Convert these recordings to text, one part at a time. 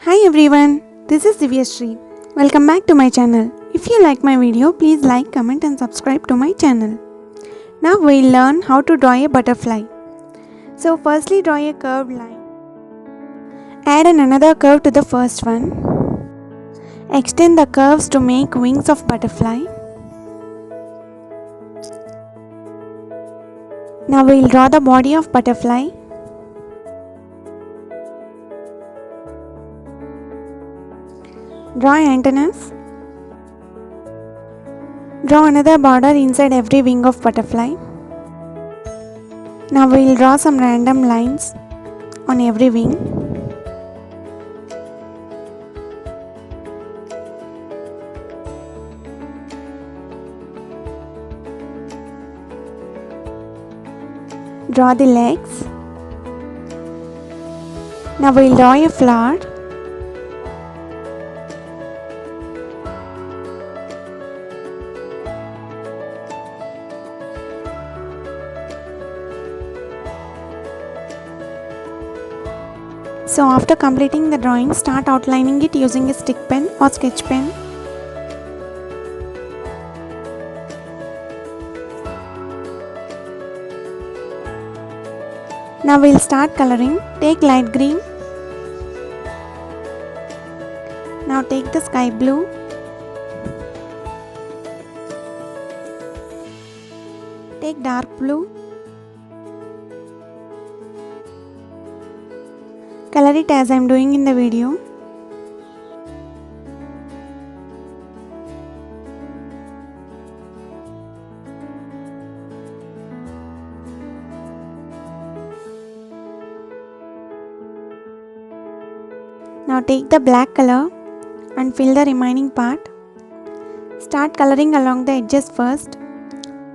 Hi everyone, this is Divyashree. Welcome back to my channel. If you like my video, please like, comment and subscribe to my channel. Now we'll learn how to draw a butterfly. So firstly draw a curved line. Add another curve to the first one. Extend the curves to make wings of butterfly. Now we'll draw the body of butterfly. Draw antennas. Draw another border inside every wing of butterfly. Now we will draw some random lines on every wing. Draw the legs. Now we will draw a flower. So after completing the drawing, start outlining it using a stick pen or sketch pen. Now we'll start coloring. Take light green. Now take the sky blue. Take dark blue. Color it as I am doing in the video. Now take the black color and fill the remaining part. Start coloring along the edges first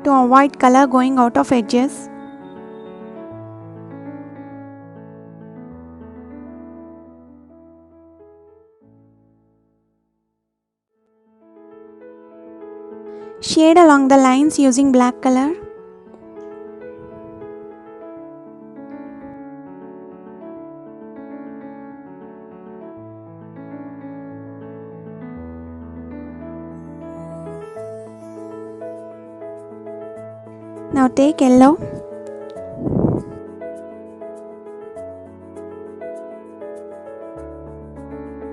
to avoid color going out of edges. Shade along the lines using black color. Now take yellow.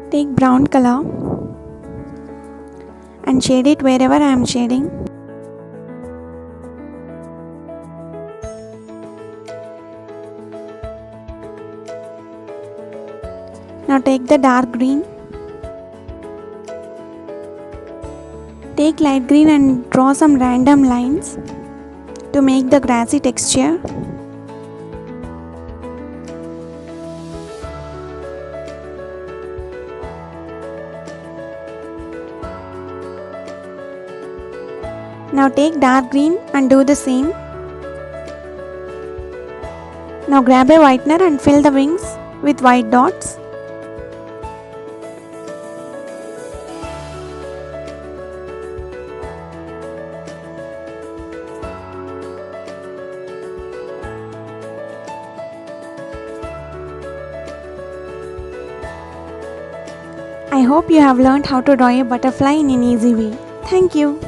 Take brown color and shade it wherever I am shading. Now take the dark green. Take light green and draw some random lines to make the grassy texture. Now take dark green and do the same. Now grab a whitener and fill the wings with white dots. I hope you have learned how to draw a butterfly in an easy way. Thank you.